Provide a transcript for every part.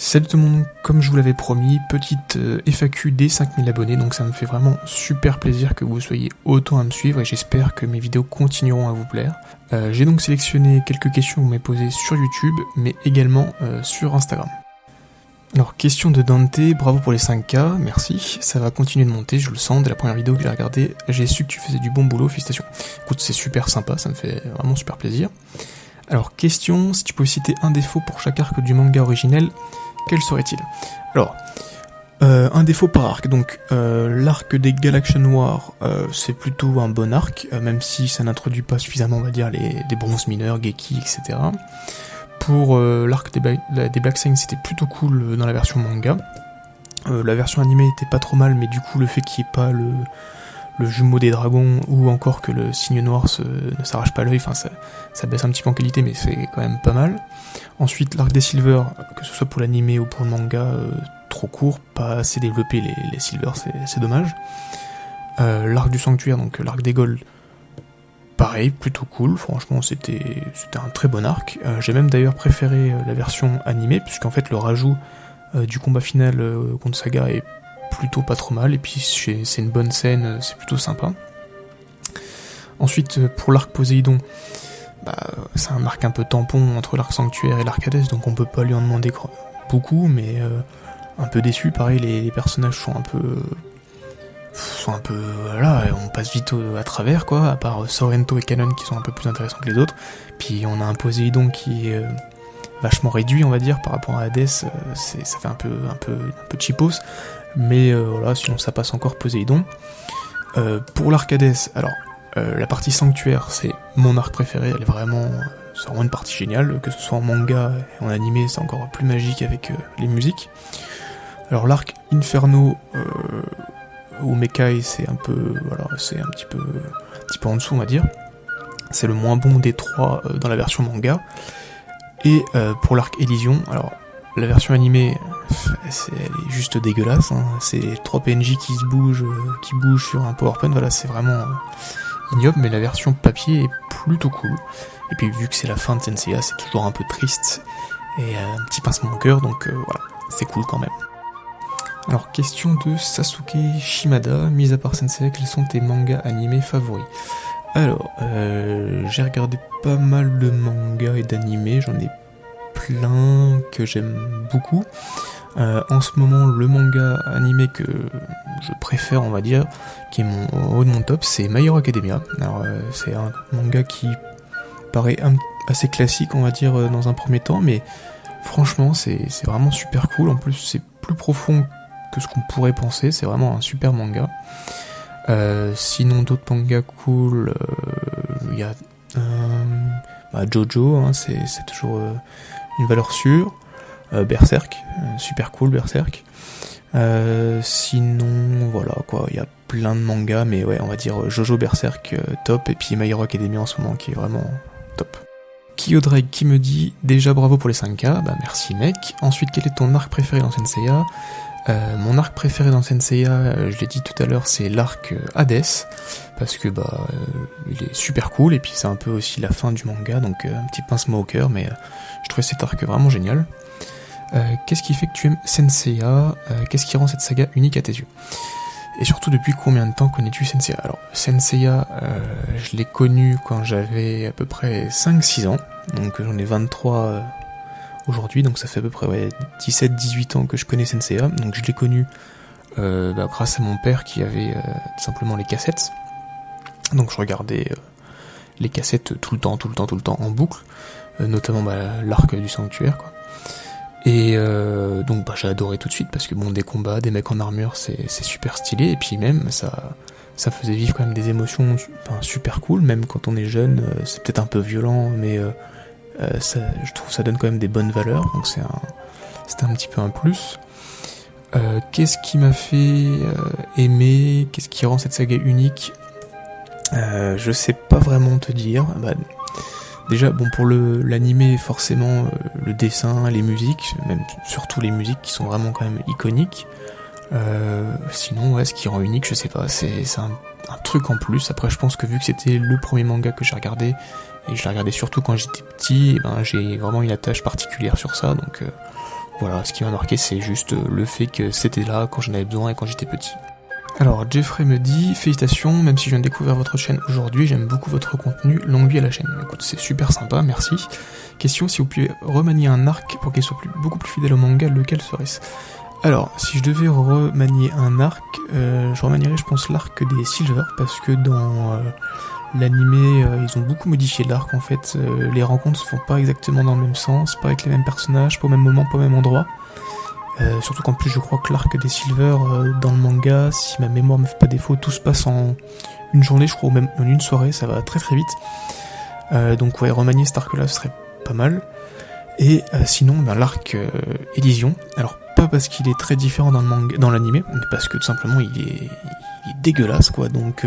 Salut tout le monde, comme je vous l'avais promis, petite FAQ des 5000 abonnés, donc ça me fait vraiment super plaisir que vous soyez autant à me suivre et j'espère que mes vidéos continueront à vous plaire. J'ai donc sélectionné quelques questions que vous m'avez posées sur YouTube, mais également sur Instagram. Alors, question de Dante, bravo pour les 5K, merci, ça va continuer de monter, je le sens, dès la première vidéo que j'ai regardée, j'ai su que tu faisais du bon boulot, félicitations. Écoute, c'est super sympa, ça me fait vraiment super plaisir. Alors, question, si tu pouvais citer un défaut pour chaque arc du manga originel, quel serait-il? Alors, un défaut par arc, donc l'arc des Galaxian Noirs, c'est plutôt un bon arc, même si ça n'introduit pas suffisamment, on va dire, les bronzes mineurs, Geki, etc. Pour l'arc des Black Saints, c'était plutôt cool dans la version manga. La version animée était pas trop mal, mais du coup, le fait qu'il n'y ait pas le jumeau des dragons, ou encore que le signe noir ne s'arrache pas l'œil, enfin ça baisse un petit peu en qualité, mais c'est quand même pas mal. Ensuite, l'arc des Silver, que ce soit pour l'animé ou pour le manga, trop court, pas assez développé les Silver, c'est dommage. L'arc du Sanctuaire, donc l'arc des Gold, pareil, plutôt cool, franchement c'était un très bon arc. J'ai même d'ailleurs préféré la version animée, puisqu'en fait le rajout du combat final contre Saga est plutôt pas trop mal, et puis c'est une bonne scène, c'est plutôt sympa. Ensuite, pour l'arc Poséidon, c'est un arc un peu tampon entre l'arc Sanctuaire et l'arc Hades, donc on peut pas lui en demander beaucoup, mais un peu déçu. Pareil, les personnages sont un peu voilà, on passe vite à travers, quoi, à part Sorrento et Canon qui sont un peu plus intéressants que les autres. Puis on a un Poséidon qui est vachement réduit, on va dire, par rapport à Hades, ça fait un peu cheapos, mais voilà, sinon ça passe encore Poséidon. Pour l'arc Hades, alors la partie Sanctuaire, c'est mon arc préféré, c'est vraiment une partie géniale, que ce soit en manga et en animé, c'est encore plus magique avec les musiques. Alors l'arc Inferno ou Mekai, c'est un peu, voilà, c'est un petit peu en dessous, on va dire. C'est le moins bon des trois dans la version manga. Et pour l'arc Elysion, alors la version animée, elle est juste dégueulasse, hein. C'est 3 PNJ qui bougent sur un PowerPoint, voilà, c'est vraiment ignoble, mais la version papier est plutôt cool. Et puis vu que c'est la fin de Senseiya, c'est toujours un peu triste et un petit pincement au cœur, donc voilà, c'est cool quand même. Alors, question de Sasuke Shimada, mis à part Senseiya, quels sont tes mangas animés favoris? Alors, j'ai regardé pas mal de mangas et d'animés, j'en ai plein que j'aime beaucoup. En ce moment, le manga animé que je préfère, on va dire, qui est au haut de mon top, c'est My Hero Academia. Alors, c'est un manga qui paraît assez classique, on va dire, dans un premier temps, mais franchement, c'est vraiment super cool. En plus, c'est plus profond que ce qu'on pourrait penser, c'est vraiment un super manga. Sinon, d'autres mangas cool, il y a Jojo, hein, c'est toujours une valeur sûre. Berserk, super cool Berserk. Sinon, voilà quoi, il y a plein de mangas, mais ouais, on va dire Jojo, Berserk, top, et puis My Hero Academia en ce moment qui est vraiment top. Kyodrake qui me dit déjà bravo pour les 5K, merci mec. Ensuite, quel est ton arc préféré dans Senseiya? Mon arc préféré dans Senseiya, je l'ai dit tout à l'heure, c'est l'arc Hades, parce que il est super cool, et puis c'est un peu aussi la fin du manga, donc un petit pincement au cœur, mais je trouvais cet arc vraiment génial. Qu'est-ce qui fait que tu aimes Senseiya? Qu'est-ce qui rend cette saga unique à tes yeux? Et surtout, depuis combien de temps connais-tu Senseiya? Alors, Senseiya, je l'ai connu quand j'avais à peu près 5-6 ans, donc j'en ai 23 aujourd'hui, donc ça fait à peu près 17-18 ans que je connais Senseiya, donc je l'ai connu grâce à mon père qui avait tout simplement les cassettes, donc je regardais les cassettes tout le temps en boucle, notamment l'arc du Sanctuaire, quoi. Et donc j'ai adoré tout de suite, parce que des combats, des mecs en armure, c'est super stylé, et puis même ça faisait vivre quand même des émotions super cool, même quand on est jeune, c'est peut-être un peu violent, mais je trouve que ça donne quand même des bonnes valeurs, donc c'était un petit peu un plus. Qu'est-ce qui m'a fait aimer, qu'est-ce qui rend cette saga unique? Je sais pas vraiment te dire. Déjà, pour l'animé, forcément, le dessin, les musiques, même surtout les musiques qui sont vraiment quand même iconiques. Sinon, ouais, ce qui rend unique, je sais pas, c'est un truc en plus. Après, je pense que vu que c'était le premier manga que j'ai regardé, et je l'ai regardé surtout quand j'étais petit, j'ai vraiment une attache particulière sur ça, donc Voilà, ce qui m'a marqué, c'est juste le fait que c'était là quand j'en avais besoin et quand j'étais petit. Alors, Jeffrey me dit, félicitations, même si je viens de découvrir votre chaîne aujourd'hui, j'aime beaucoup votre contenu, longue vie à la chaîne. Écoute, c'est super sympa, merci. Question, si vous pouvez remanier un arc pour qu'il soit beaucoup plus fidèle au manga, lequel serait-ce ? Alors, si je devais remanier un arc, je remanierais, je pense, l'arc des Silver, parce que dans l'animé, ils ont beaucoup modifié l'arc, en fait. Les rencontres se font pas exactement dans le même sens, pas avec les mêmes personnages, pas au même moment, pas au même endroit. Surtout qu'en plus je crois que l'arc des Silver dans le manga, si ma mémoire me fait pas défaut, tout se passe en une journée, je crois, ou même en une soirée, ça va très très vite. Donc ouais, remanier cet arc là ce serait pas mal. Et sinon l'arc Elysion, alors pas parce qu'il est très différent dans le manga, dans l'animé, mais parce que tout simplement il est dégueulasse quoi, donc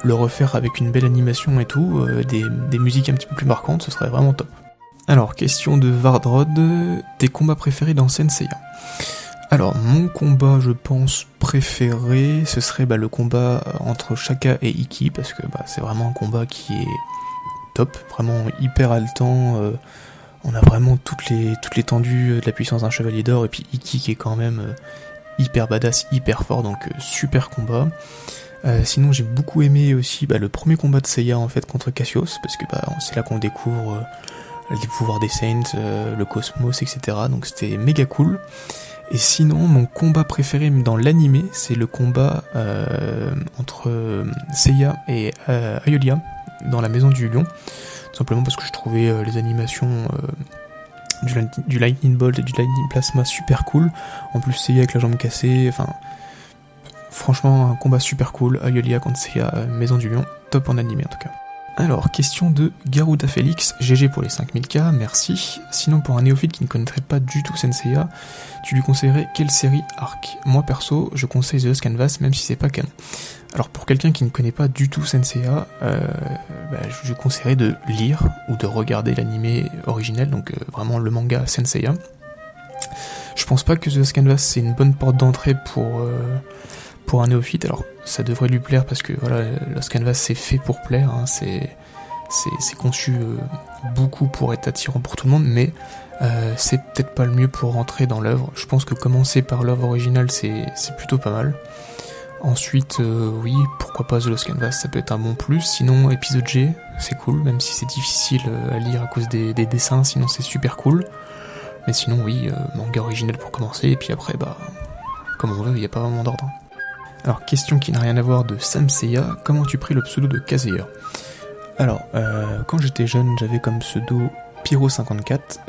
le refaire avec une belle animation et tout, des musiques un petit peu plus marquantes, ce serait vraiment top. Alors, question de Vardrod, tes combats préférés dans Saint Seiya. Alors, mon combat, je pense, préféré, ce serait le combat entre Shaka et Ikki, parce que c'est vraiment un combat qui est top, vraiment hyper haletant, on a vraiment toutes les tendues de la puissance d'un chevalier d'or, et puis Ikki qui est quand même hyper badass, hyper fort, donc super combat. Sinon, j'ai beaucoup aimé aussi le premier combat de Seiya, en fait, contre Cassius, parce que c'est là qu'on découvre les pouvoirs des Saints, le cosmos, etc. Donc c'était méga cool. Et sinon, mon combat préféré dans l'animé, c'est le combat entre Seiya et Aeolia dans la maison du lion. Tout simplement parce que je trouvais les animations du Lightning Bolt et du Lightning Plasma super cool. En plus, Seiya avec la jambe cassée, franchement, un combat super cool. Aeolia contre Seiya, maison du lion, top en animé en tout cas. Alors, question de Garuda Félix, GG pour les 5000K, merci. Sinon, pour un néophyte qui ne connaîtrait pas du tout Saint Seiya, tu lui conseillerais quelle série arc ? Moi perso, je conseille The Lost Canvas, même si c'est pas canon. Alors, pour quelqu'un qui ne connaît pas du tout Saint Seiya, je lui conseillerais de lire ou de regarder l'animé originel, donc vraiment le manga Saint Seiya. Je pense pas que The Lost Canvas c'est une bonne porte d'entrée pour un néophyte. Alors ça devrait lui plaire parce que voilà, Lost Canvas c'est fait pour plaire, hein, c'est conçu beaucoup pour être attirant pour tout le monde, mais c'est peut-être pas le mieux pour rentrer dans l'œuvre. Je pense que commencer par l'œuvre originale c'est plutôt pas mal. Ensuite, oui, pourquoi pas The Lost Canvas, ça peut être un bon plus. Sinon, épisode G, c'est cool, même si c'est difficile à lire à cause des dessins, sinon c'est super cool. Mais sinon, oui, manga original pour commencer, et puis après, comme on veut, il n'y a pas vraiment d'ordre. Alors, question qui n'a rien à voir de Sam Seiya, comment as-tu pris le pseudo de Kazuya ? Alors, quand j'étais jeune, j'avais comme pseudo Pyro54,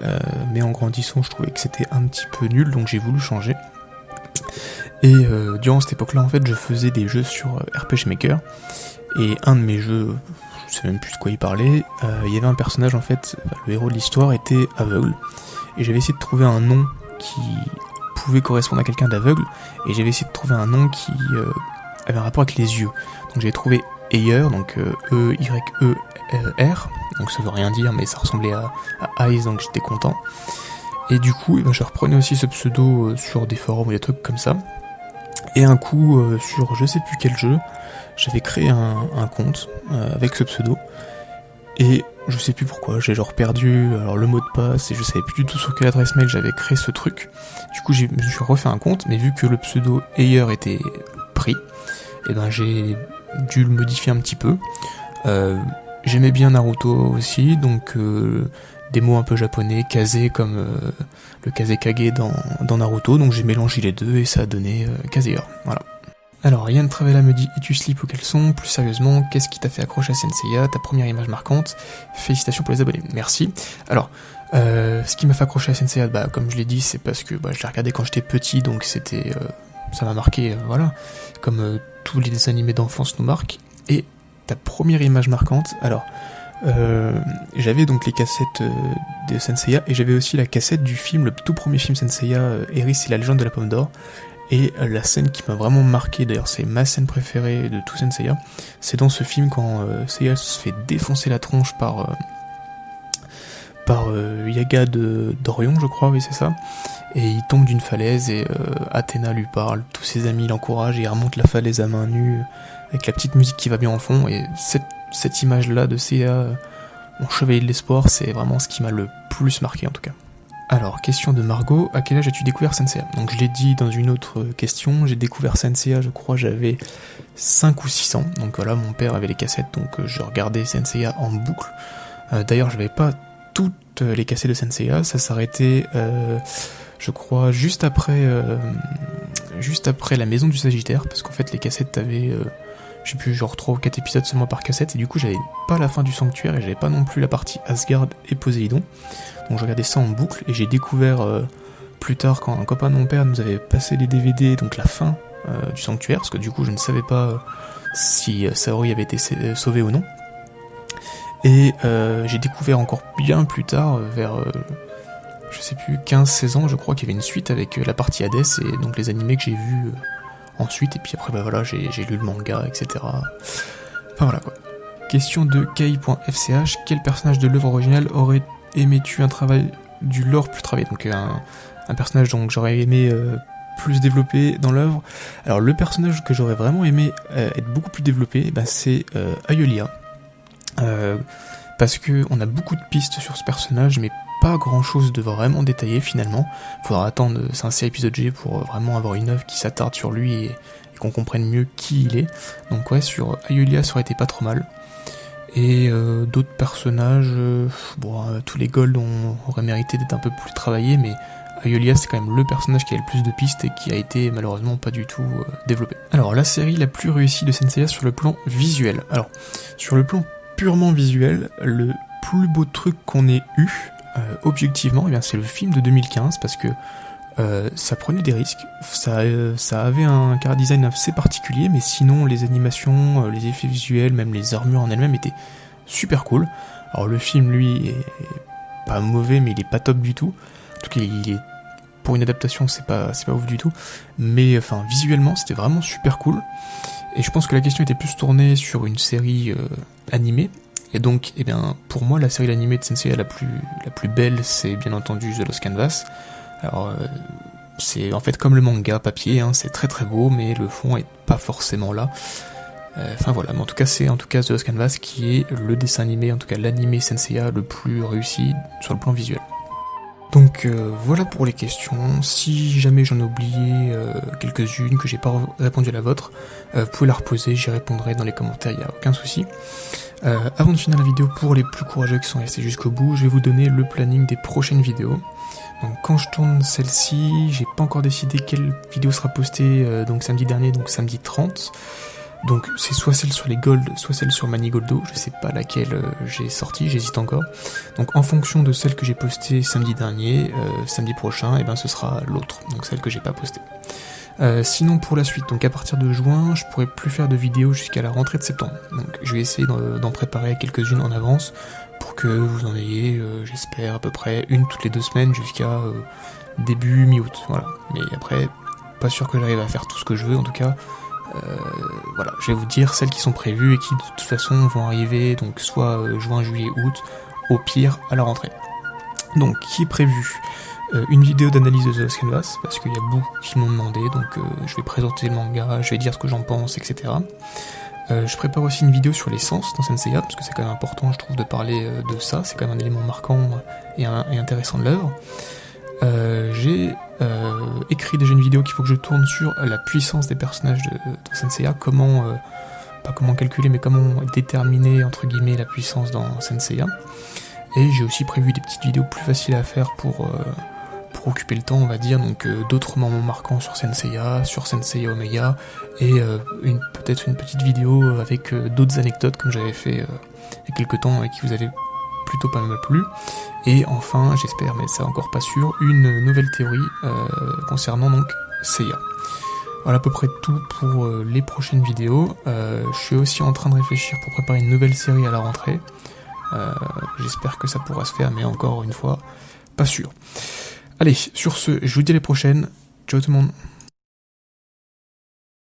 mais en grandissant, je trouvais que c'était un petit peu nul, donc j'ai voulu changer. Et durant cette époque-là, en fait, je faisais des jeux sur RPG Maker, et un de mes jeux, je sais même plus de quoi il parlait, il y avait un personnage, en fait, le héros de l'histoire était aveugle, et j'avais essayé de trouver un nom qui pouvait correspondre à quelqu'un d'aveugle, et j'avais essayé de trouver un nom qui avait un rapport avec les yeux. Donc j'avais trouvé Eyer, donc E-Y-E-R, donc ça veut rien dire, mais ça ressemblait à Eyes, donc j'étais content. Et du coup, je reprenais aussi ce pseudo sur des forums ou des trucs comme ça. Et un coup, sur je sais plus quel jeu, j'avais créé un compte avec ce pseudo. Et je sais plus pourquoi, j'ai perdu le mot de passe et je savais plus du tout sur quelle adresse mail j'avais créé ce truc. Du coup, je me suis refait un compte, mais vu que le pseudo Ayer était pris, j'ai dû le modifier un petit peu. J'aimais bien Naruto aussi, donc des mots un peu japonais, Kaze comme le Kazekage dans Naruto, donc j'ai mélangé les deux et ça a donné Kazeya, voilà. Alors, Yann Travella me dit « Es-tu slip ou quels sont ?» Plus sérieusement, qu'est-ce qui t'a fait accrocher à Saint Seiya ? Ta première image marquante ? Félicitations pour les abonnés. Merci. Alors, ce qui m'a fait accrocher à Saint Seiya, comme je l'ai dit, c'est parce que je l'ai regardé quand j'étais petit, donc c'était... ça m'a marqué, voilà. Comme tous les dessins animés d'enfance nous marquent. Et ta première image marquante, alors... j'avais donc les cassettes de Saint Seiya, et j'avais aussi la cassette du film, le tout premier film Saint Seiya, Eris et la légende de la pomme d'or. Et la scène qui m'a vraiment marqué, d'ailleurs c'est ma scène préférée de tout Saint Seiya, c'est dans ce film quand Seiya se fait défoncer la tronche par Yaga d'Orion, je crois, oui c'est ça, et il tombe d'une falaise et Athéna lui parle, tous ses amis l'encouragent et il remonte la falaise à main nue avec la petite musique qui va bien en fond, et cette image là de Seiya, mon chevalier de l'espoir, c'est vraiment ce qui m'a le plus marqué en tout cas. Alors, question de Margot, à quel âge as-tu découvert Saint-Seiya? Donc je l'ai dit dans une autre question, j'ai découvert Saint-Seiya, je crois j'avais 5 ou 6 ans, donc voilà, mon père avait les cassettes, donc je regardais Saint-Seiya en boucle. D'ailleurs, j'avais pas toutes les cassettes de Saint-Seiya, ça s'arrêtait, je crois, juste après la maison du Sagittaire, parce qu'en fait les cassettes avaient, je sais plus, genre 3 ou 4 épisodes seulement par cassette, et du coup j'avais pas la fin du Sanctuaire, et j'avais pas non plus la partie Asgard et Poséidon. Donc je regardais ça en boucle, et j'ai découvert plus tard, quand un copain de mon père nous avait passé les DVD, donc la fin du Sanctuaire, parce que du coup je ne savais pas si Saori avait été sauvé ou non. Et j'ai découvert encore bien plus tard, vers je sais plus, 15-16 ans, je crois qu'il y avait une suite avec la partie Hades, et donc les animés que j'ai vus ensuite, et puis après bah voilà, j'ai lu le manga, etc. Enfin voilà quoi. Question de Kai.fch, quel personnage de l'œuvre originale aurait aimé-tu un travail du lore plus travaillé? Donc un personnage dont j'aurais aimé plus développé dans l'œuvre. Alors le personnage que j'aurais vraiment aimé être beaucoup plus développé, bah, c'est Aeolia. Parce que on a beaucoup de pistes sur ce personnage, mais pas grand chose de vraiment détaillé finalement. Faudra attendre Saint-Seiya épisode G pour vraiment avoir une œuvre qui s'attarde sur lui et qu'on comprenne mieux qui il est. Donc ouais, sur Aeolia ça aurait été pas trop mal. Et d'autres personnages, tous les Gold auraient mérité d'être un peu plus travaillés, mais Aeolia c'est quand même le personnage qui a le plus de pistes et qui a été malheureusement pas du tout développé. Alors la série la plus réussie de Saint-Seiya sur le plan visuel. Alors sur le plan purement visuel, le plus beau truc qu'on ait eu, objectivement, eh bien, c'est le film de 2015, parce que ça prenait des risques, ça avait un chara design assez particulier, mais sinon les animations, les effets visuels, même les armures en elles-mêmes étaient super cool. Alors le film lui est pas mauvais, mais il est pas top du tout. En tout cas, il est, pour une adaptation c'est pas ouf du tout, mais enfin visuellement c'était vraiment super cool. Et je pense que la question était plus tournée sur une série animée. Et donc, eh bien, pour moi, la série animée de Saint-Seiya la plus belle, c'est bien entendu The Lost Canvas. Alors, c'est en fait comme le manga papier, hein, c'est très très beau, mais le fond est pas forcément là. Enfin voilà, mais en tout cas, c'est The Lost Canvas qui est le dessin animé, en tout cas l'animé Saint-Seiya le plus réussi sur le plan visuel. Donc voilà pour les questions. Si jamais j'en ai oublié quelques-unes, que j'ai pas répondu à la vôtre, vous pouvez la reposer, j'y répondrai dans les commentaires, il n'y a aucun souci. Avant de finir la vidéo, pour les plus courageux qui sont restés jusqu'au bout, je vais vous donner le planning des prochaines vidéos. Donc quand je tourne celle-ci, j'ai pas encore décidé quelle vidéo sera postée donc samedi dernier, donc samedi 30. Donc c'est soit celle sur les Gold, soit celle sur Manigoldo, je sais pas laquelle j'ai sorti, j'hésite encore. Donc en fonction de celle que j'ai postée samedi dernier, samedi prochain, et ben ce sera l'autre, donc celle que j'ai pas postée. Sinon pour la suite, donc à partir de juin, je pourrai plus faire de vidéos jusqu'à la rentrée de septembre. Donc je vais essayer d'en préparer quelques-unes en avance pour que vous en ayez, j'espère, à peu près une toutes les 2 semaines jusqu'à début mi-août. Voilà. Mais après, pas sûr que j'arrive à faire tout ce que je veux, en tout cas. Voilà, je vais vous dire celles qui sont prévues et qui de toute façon vont arriver, donc soit juin, juillet, août, au pire à la rentrée. Donc qui est prévu une vidéo d'analyse de The Lost Canvas, parce qu'il y a beaucoup qui m'ont demandé, donc je vais présenter le manga, je vais dire ce que j'en pense, etc. Je prépare aussi une vidéo sur les sens dans Saint-Seiya, parce que c'est quand même important, je trouve, de parler de ça, c'est quand même un élément marquant et intéressant de l'œuvre. J'ai écrit déjà une vidéo qu'il faut que je tourne sur la puissance des personnages de Saint-Seiya, comment, pas comment calculer, mais comment déterminer, entre guillemets, la puissance dans Saint-Seiya. Et j'ai aussi prévu des petites vidéos plus faciles à faire pour occuper le temps, on va dire, donc d'autres moments marquants sur Saint-Seiya Omega, et peut-être une petite vidéo avec d'autres anecdotes comme j'avais fait il y a quelques temps et qui vous avaient plutôt pas mal plu. Et enfin, j'espère, mais c'est encore pas sûr, une nouvelle théorie concernant donc Seiya. Voilà à peu près tout pour les prochaines vidéos. Je suis aussi en train de réfléchir pour préparer une nouvelle série à la rentrée. J'espère que ça pourra se faire, mais encore une fois, pas sûr. Allez, sur ce, je vous dis à la prochaine. Ciao tout le monde.